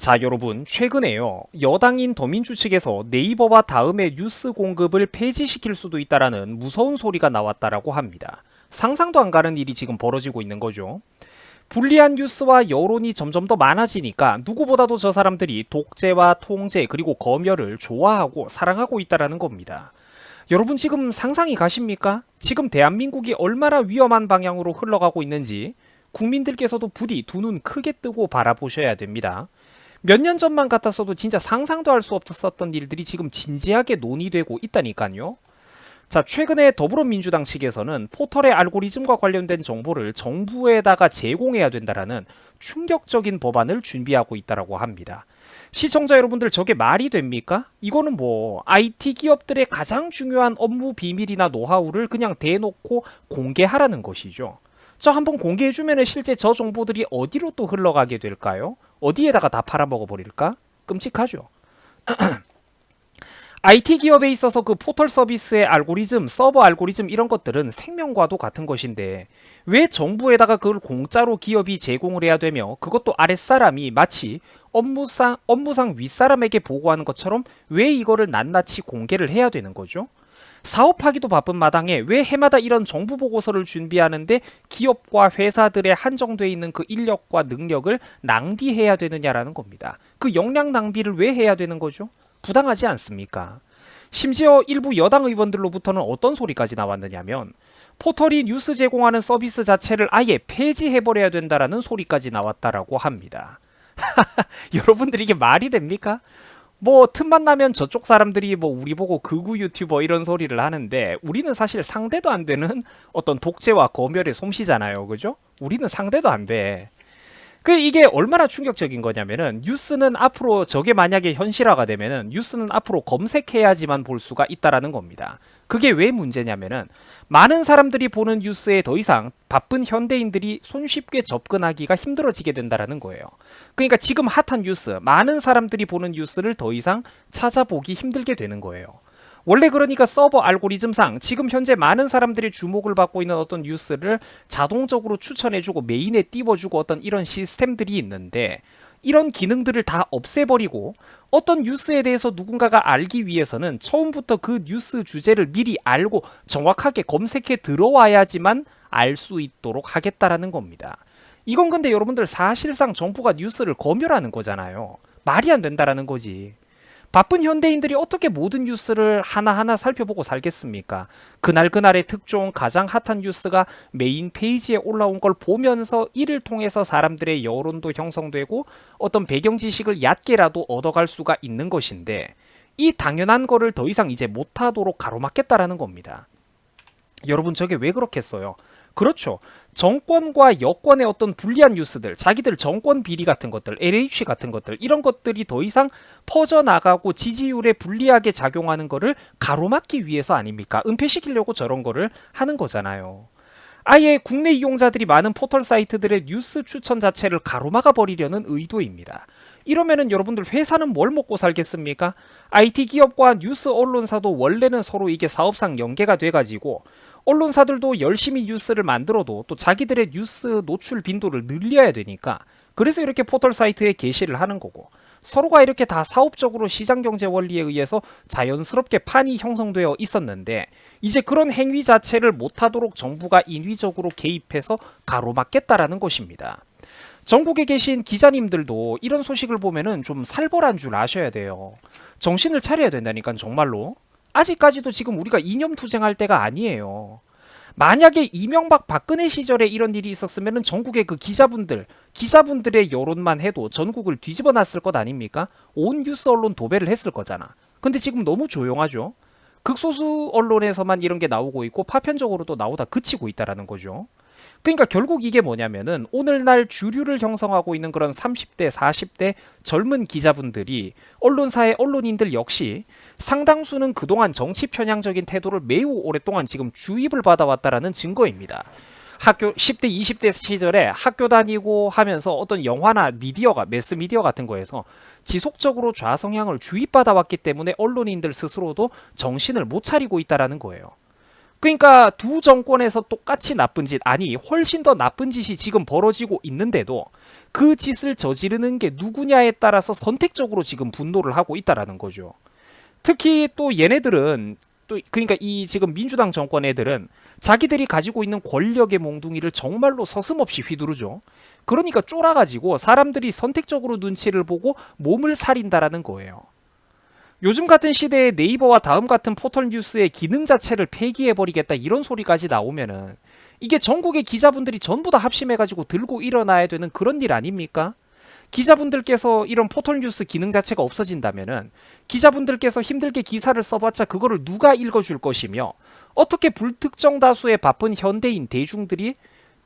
자, 여러분, 최근에요, 여당인 더민주 측에서 네이버와 다음의 뉴스 공급을 폐지시킬 수도 있다라는 무서운 소리가 나왔다라고 합니다. 상상도 안 가는 일이 지금 벌어지고 있는 거죠. 불리한 뉴스와 여론이 점점 더 많아지니까 누구보다도 저 사람들이 독재와 통제 그리고 검열을 좋아하고 사랑하고 있다라는 겁니다. 여러분, 지금 상상이 가십니까? 지금 대한민국이 얼마나 위험한 방향으로 흘러가고 있는지 국민들께서도 부디 두 눈 크게 뜨고 바라보셔야 됩니다. 몇 년 전만 같았어도 진짜 상상도 할 수 없었던 일들이 지금 진지하게 논의되고 있다니까요. 자, 최근에 더불어민주당 측에서는 포털의 알고리즘과 관련된 정보를 정부에다가 제공해야 된다라는 충격적인 법안을 준비하고 있다라고 합니다. 시청자 여러분들, 저게 말이 됩니까? 이거는 뭐 IT 기업들의 가장 중요한 업무 비밀이나 노하우를 그냥 대놓고 공개하라는 것이죠. 저 한번 공개해주면 실제 저 정보들이 어디로 또 흘러가게 될까요? 어디에다가 다 팔아먹어 버릴까? 끔찍하죠. IT 기업에 있어서 그 포털 서비스의 알고리즘, 서버 알고리즘 이런 것들은 생명과도 같은 것인데 왜 정부에다가 그걸 공짜로 기업이 제공을 해야 되며 그것도 아랫사람이 마치 업무상 윗사람에게 보고하는 것처럼 왜 이거를 낱낱이 공개를 해야 되는 거죠? 사업하기도 바쁜 마당에 왜 해마다 이런 정부 보고서를 준비하는데 기업과 회사들의 한정돼 있는 그 인력과 능력을 낭비해야 되느냐라는 겁니다. 그 역량 낭비를 왜 해야 되는 거죠? 부당하지 않습니까? 심지어 일부 여당 의원들로부터는 어떤 소리까지 나왔느냐면 포털이 뉴스 제공하는 서비스 자체를 아예 폐지해버려야 된다라는 소리까지 나왔다라고 합니다. 여러분들, 이게 말이 됩니까? 뭐 틈만 나면 저쪽 사람들이 뭐 우리 보고 극우 유튜버 이런 소리를 하는데 우리는 사실 상대도 안 되는 어떤 독재와 검열의 솜씨잖아요. 그죠? 우리는 상대도 안 돼. 이게 얼마나 충격적인 거냐면은 뉴스는 앞으로 저게 만약에 현실화가 되면은 뉴스는 앞으로 검색해야지만 볼 수가 있다라는 겁니다. 그게 왜 문제냐면은 많은 사람들이 보는 뉴스에 더 이상 바쁜 현대인들이 손쉽게 접근하기가 힘들어지게 된다라는 거예요. 그러니까 지금 핫한 뉴스, 많은 사람들이 보는 뉴스를 더 이상 찾아보기 힘들게 되는 거예요. 원래 그러니까 서버 알고리즘상 지금 현재 많은 사람들이 주목을 받고 있는 어떤 뉴스를 자동적으로 추천해주고 메인에 띄워주고 어떤 이런 시스템들이 있는데 이런 기능들을 다 없애버리고 어떤 뉴스에 대해서 누군가가 알기 위해서는 처음부터 그 뉴스 주제를 미리 알고 정확하게 검색해 들어와야지만 알 수 있도록 하겠다라는 겁니다. 이건 근데 여러분들 사실상 정부가 뉴스를 검열하는 거잖아요. 말이 안 된다라는 거지. 바쁜 현대인들이 어떻게 모든 뉴스를 하나하나 살펴보고 살겠습니까? 그날그날의 특종 가장 핫한 뉴스가 메인 페이지에 올라온 걸 보면서 이를 통해서 사람들의 여론도 형성되고 어떤 배경 지식을 얕게라도 얻어갈 수가 있는 것인데 이 당연한 거를 더 이상 이제 못하도록 가로막겠다라는 겁니다. 여러분, 저게 왜 그렇겠어요? 그렇죠. 정권과 여권의 어떤 불리한 뉴스들, 자기들 정권 비리 같은 것들, LH 같은 것들, 이런 것들이 더 이상 퍼져나가고 지지율에 불리하게 작용하는 거를 가로막기 위해서 아닙니까? 은폐시키려고 저런 거를 하는 거잖아요. 아예 국내 이용자들이 많은 포털 사이트들의 뉴스 추천 자체를 가로막아 버리려는 의도입니다. 이러면은 여러분들, 회사는 뭘 먹고 살겠습니까? IT 기업과 뉴스 언론사도 원래는 서로 이게 사업상 연계가 돼가지고 언론사들도 열심히 뉴스를 만들어도 또 자기들의 뉴스 노출 빈도를 늘려야 되니까 그래서 이렇게 포털 사이트에 게시를 하는 거고 서로가 이렇게 다 사업적으로 시장경제 원리에 의해서 자연스럽게 판이 형성되어 있었는데 이제 그런 행위 자체를 못하도록 정부가 인위적으로 개입해서 가로막겠다라는 것입니다. 전국에 계신 기자님들도 이런 소식을 보면은 좀 살벌한 줄 아셔야 돼요. 정신을 차려야 된다니까, 정말로. 아직까지도 지금 우리가 이념투쟁할 때가 아니에요. 만약에 이명박 박근혜 시절에 이런 일이 있었으면 전국의 그 기자분들의 여론만 해도 전국을 뒤집어 놨을 것 아닙니까? 온 뉴스 언론 도배를 했을 거잖아. 근데 지금 너무 조용하죠? 극소수 언론에서만 이런 게 나오고 있고 파편적으로도 나오다 그치고 있다라는 거죠. 그러니까 결국 이게 뭐냐면은 오늘날 주류를 형성하고 있는 그런 30대, 40대 젊은 기자분들이 언론사의 언론인들 역시 상당수는 그동안 정치 편향적인 태도를 매우 오랫동안 지금 주입을 받아왔다라는 증거입니다. 학교 10대, 20대 시절에 학교 다니고 하면서 어떤 영화나 미디어가 매스미디어 같은 거에서 지속적으로 좌성향을 주입받아왔기 때문에 언론인들 스스로도 정신을 못 차리고 있다라는 거예요. 그러니까 두 정권에서 똑같이 나쁜 짓, 아니 훨씬 더 나쁜 짓이 지금 벌어지고 있는데도 그 짓을 저지르는 게 누구냐에 따라서 선택적으로 지금 분노를 하고 있다라는 거죠. 특히 또 얘네들은 또 그러니까 이 지금 민주당 정권 애들은 자기들이 가지고 있는 권력의 몽둥이를 정말로 서슴없이 휘두르죠. 그러니까 쫄아가지고 사람들이 선택적으로 눈치를 보고 몸을 사린다라는 거예요. 요즘 같은 시대에 네이버와 다음 같은 포털 뉴스의 기능 자체를 폐기해버리겠다 이런 소리까지 나오면은 이게 전국의 기자분들이 전부 다 합심해가지고 들고 일어나야 되는 그런 일 아닙니까? 기자분들께서 이런 포털 뉴스 기능 자체가 없어진다면은 기자분들께서 힘들게 기사를 써봤자 그거를 누가 읽어줄 것이며 어떻게 불특정 다수의 바쁜 현대인 대중들이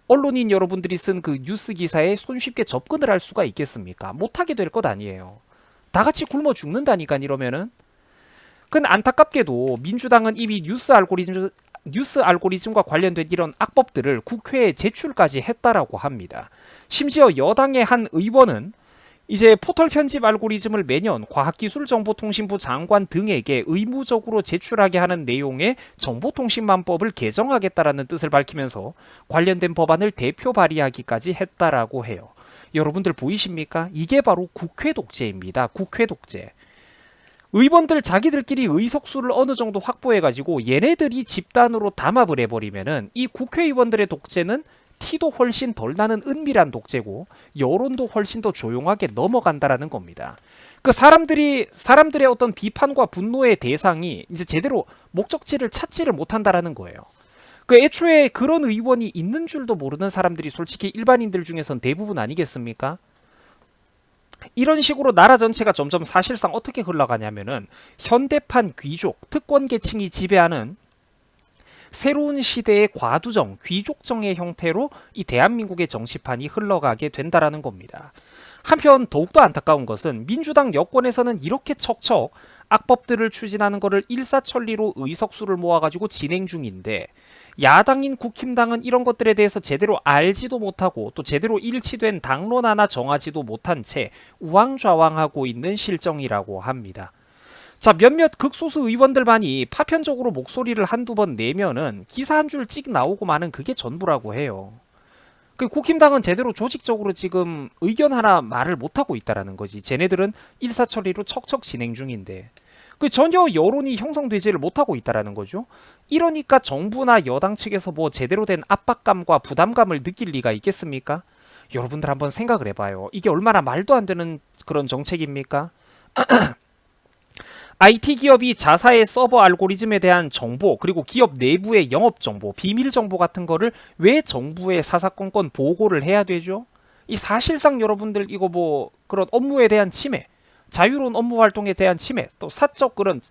언론인 여러분들이 쓴 그 뉴스 기사에 손쉽게 접근을 할 수가 있겠습니까? 못하게 될 것 아니에요. 다 같이 굶어 죽는다니까 이러면은. 근데 안타깝게도 민주당은 이미 뉴스 알고리즘과 관련된 이런 악법들을 국회에 제출까지 했다라고 합니다. 심지어 여당의 한 의원은 이제 포털 편집 알고리즘을 매년 과학기술정보통신부 장관 등에게 의무적으로 제출하게 하는 내용의 정보통신망법을 개정하겠다라는 뜻을 밝히면서 관련된 법안을 대표 발의하기까지 했다라고 해요. 여러분들 보이십니까? 이게 바로 국회 독재입니다. 국회 독재. 의원들 자기들끼리 의석수를 어느 정도 확보해가지고 얘네들이 집단으로 담합을 해버리면은 이 국회의원들의 독재는 티도 훨씬 덜 나는 은밀한 독재고 여론도 훨씬 더 조용하게 넘어간다라는 겁니다. 그 사람들의 어떤 비판과 분노의 대상이 이제 제대로 목적지를 찾지를 못한다라는 거예요. 그 애초에 그런 의원이 있는 줄도 모르는 사람들이 솔직히 일반인들 중에선 대부분 아니겠습니까? 이런 식으로 나라 전체가 점점 사실상 어떻게 흘러가냐면은 현대판 귀족, 특권 계층이 지배하는 새로운 시대의 과두정, 귀족정의 형태로 이 대한민국의 정치판이 흘러가게 된다라는 겁니다. 한편 더욱더 안타까운 것은 민주당 여권에서는 이렇게 척척 악법들을 추진하는 것을 일사천리로 의석수를 모아가지고 진행 중인데 야당인 국힘당은 이런 것들에 대해서 제대로 알지도 못하고 또 제대로 일치된 당론 하나 정하지도 못한 채 우왕좌왕하고 있는 실정이라고 합니다. 자, 몇몇 극소수 의원들만이 파편적으로 목소리를 한두 번 내면은 기사 한 줄 찍 나오고 마는 그게 전부라고 해요. 그 국힘당은 제대로 조직적으로 지금 의견 하나 말을 못하고 있다라는 거지. 쟤네들은 일사천리로 척척 진행 중인데 그 전혀 여론이 형성되지를 못하고 있다라는 거죠. 이러니까 정부나 여당 측에서 뭐 제대로 된 압박감과 부담감을 느낄 리가 있겠습니까? 여러분들 한번 생각을 해봐요. 이게 얼마나 말도 안 되는 그런 정책입니까? IT 기업이 자사의 서버 알고리즘에 대한 정보 그리고 기업 내부의 영업 정보, 비밀 정보 같은 거를 왜 정부에 사사건건 보고를 해야 되죠? 이 사실상 여러분들 이거 뭐 그런 업무에 대한 침해, 자유로운 업무 활동에 대한 침해, 또 사적 그런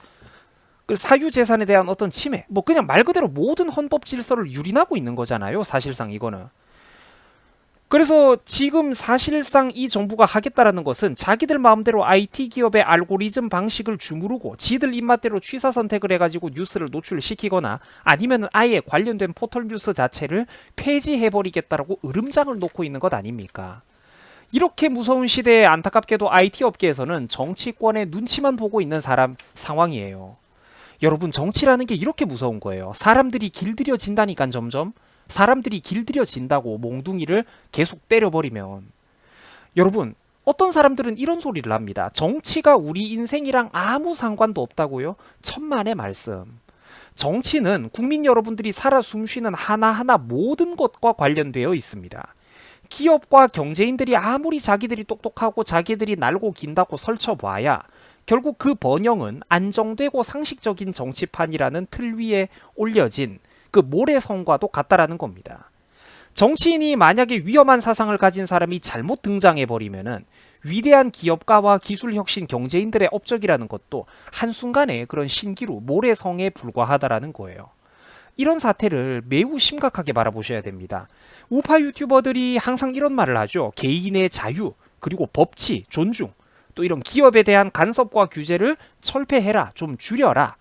사유 재산에 대한 어떤 침해, 뭐 그냥 말 그대로 모든 헌법 질서를 유린하고 있는 거잖아요. 사실상 이거는. 그래서 지금 사실상 이 정부가 하겠다라는 것은 자기들 마음대로 IT 기업의 알고리즘 방식을 주무르고 지들 입맛대로 취사 선택을 해가지고 뉴스를 노출시키거나 아니면 아예 관련된 포털 뉴스 자체를 폐지해버리겠다라고 으름장을 놓고 있는 것 아닙니까? 이렇게 무서운 시대에 안타깝게도 IT 업계에서는 정치권의 눈치만 보고 있는 상황이에요. 여러분 정치라는 게 이렇게 무서운 거예요. 사람들이 길들여진다니까 점점. 사람들이 길들여진다고 몽둥이를 계속 때려버리면. 여러분 어떤 사람들은 이런 소리를 합니다. 정치가 우리 인생이랑 아무 상관도 없다고요? 천만의 말씀. 정치는 국민 여러분들이 살아 숨쉬는 하나하나 모든 것과 관련되어 있습니다. 기업과 경제인들이 아무리 자기들이 똑똑하고 자기들이 날고 긴다고 설쳐봐야 결국 그 번영은 안정되고 상식적인 정치판이라는 틀 위에 올려진 그 모래성과도 같다라는 겁니다. 정치인이 만약에 위험한 사상을 가진 사람이 잘못 등장해버리면은 위대한 기업가와 기술혁신 경제인들의 업적이라는 것도 한순간에 그런 신기루 모래성에 불과하다라는 거예요. 이런 사태를 매우 심각하게 바라보셔야 됩니다. 우파 유튜버들이 항상 이런 말을 하죠. 개인의 자유, 그리고 법치, 존중, 또 이런 기업에 대한 간섭과 규제를 철폐해라, 좀 줄여라,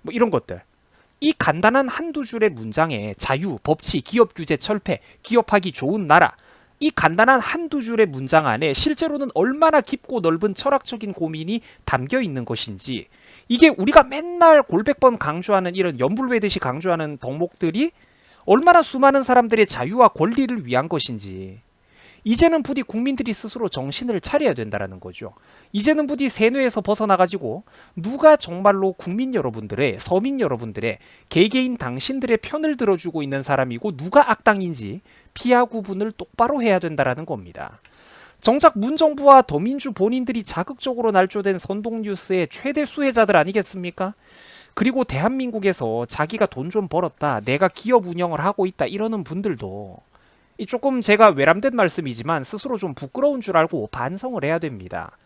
뭐 이런 것들. 이 간단한 한두 줄의 문장에 자유, 법치, 기업 규제 철폐, 기업하기 좋은 나라, 이 간단한 한두 줄의 문장 안에 실제로는 얼마나 깊고 넓은 철학적인 고민이 담겨 있는 것인지, 이게 우리가 맨날 골백번 강조하는 이런 연불외듯이 강조하는 덕목들이 얼마나 수많은 사람들의 자유와 권리를 위한 것인지, 이제는 부디 국민들이 스스로 정신을 차려야 된다는 거죠. 이제는 부디 세뇌에서 벗어나가지고 누가 정말로 국민 여러분들의, 서민 여러분들의, 개개인 당신들의 편을 들어주고 있는 사람이고 누가 악당인지 피하 구분을 똑바로 해야 된다는 겁니다. 정작 문정부와 더민주 본인들이 자극적으로 날조된 선동뉴스의 최대 수혜자들 아니겠습니까? 그리고 대한민국에서 자기가 돈 좀 벌었다, 내가 기업 운영을 하고 있다 이러는 분들도 조금 제가 외람된 말씀이지만 스스로 좀 부끄러운 줄 알고 반성을 해야 됩니다.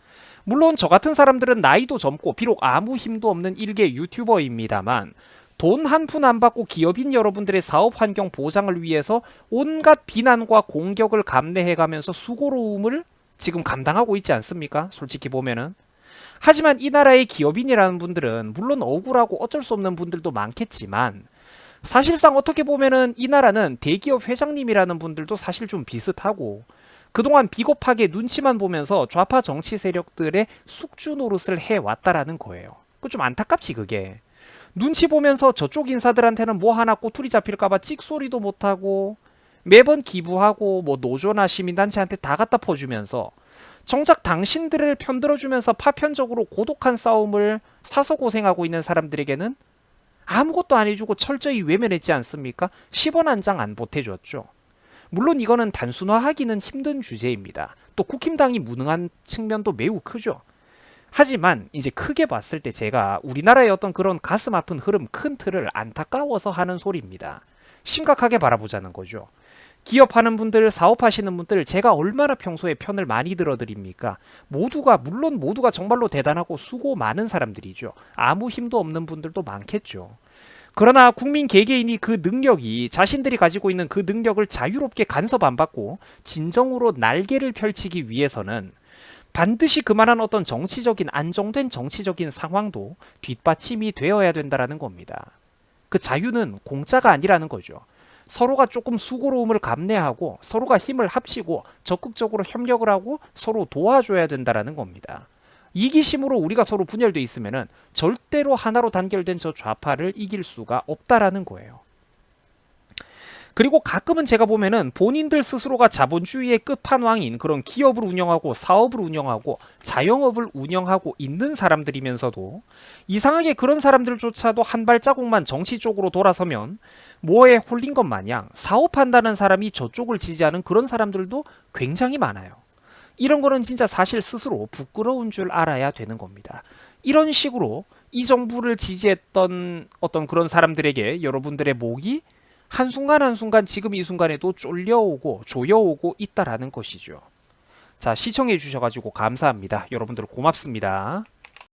물론 저 같은 사람들은 나이도 젊고 비록 아무 힘도 없는 일개 유튜버입니다만 돈 한 푼 안 받고 기업인 여러분들의 사업 환경 보장을 위해서 온갖 비난과 공격을 감내해가면서 수고로움을 지금 감당하고 있지 않습니까? 솔직히 보면은. 하지만 이 나라의 기업인이라는 분들은 물론 억울하고 어쩔 수 없는 분들도 많겠지만 사실상 어떻게 보면은 이 나라는 대기업 회장님이라는 분들도 사실 좀 비슷하고 그동안 비겁하게 눈치만 보면서 좌파 정치 세력들의 숙주 노릇을 해왔다라는 거예요. 그 좀 안타깝지 그게. 눈치 보면서 저쪽 인사들한테는 뭐 하나 꼬투리 잡힐까봐 찍소리도 못하고 매번 기부하고 뭐 노조나 시민단체한테 다 갖다 퍼주면서 정작 당신들을 편들어주면서 파편적으로 고독한 싸움을 사서 고생하고 있는 사람들에게는 아무것도 안 해주고 철저히 외면했지 않습니까? 10원 한 장 안 보태줬죠. 물론 이거는 단순화하기는 힘든 주제입니다. 또 국힘당이 무능한 측면도 매우 크죠. 하지만 이제 크게 봤을 때 제가 우리나라의 어떤 그런 가슴 아픈 흐름 큰 틀을 안타까워서 하는 소리입니다. 심각하게 바라보자는 거죠. 기업하는 분들, 사업하시는 분들 제가 얼마나 평소에 편을 많이 들어드립니까? 물론 모두가 정말로 대단하고 수고 많은 사람들이죠. 아무 힘도 없는 분들도 많겠죠. 그러나 국민 개개인이 그 능력이 자신들이 가지고 있는 그 능력을 자유롭게 간섭 안 받고 진정으로 날개를 펼치기 위해서는 반드시 그만한 어떤 정치적인 안정된 정치적인 상황도 뒷받침이 되어야 된다는 겁니다. 그 자유는 공짜가 아니라는 거죠. 서로가 조금 수고로움을 감내하고 서로가 힘을 합치고 적극적으로 협력을 하고 서로 도와줘야 된다는 겁니다. 이기심으로 우리가 서로 분열돼 있으면은 절대로 하나로 단결된 저 좌파를 이길 수가 없다라는 거예요. 그리고 가끔은 제가 보면은 본인들 스스로가 자본주의의 끝판왕인 그런 기업을 운영하고 사업을 운영하고 자영업을 운영하고 있는 사람들이면서도 이상하게 그런 사람들조차도 한 발자국만 정치 쪽으로 돌아서면 뭐에 홀린 것 마냥 사업한다는 사람이 저쪽을 지지하는 그런 사람들도 굉장히 많아요. 이런 거는 진짜 사실 스스로 부끄러운 줄 알아야 되는 겁니다. 이런 식으로 이 정부를 지지했던 어떤 그런 사람들에게 여러분들의 목이 한순간 한순간 지금 이 순간에도 쫄려오고 조여오고 있다라는 것이죠. 자, 시청해 주셔가지고 감사합니다. 여러분들 고맙습니다.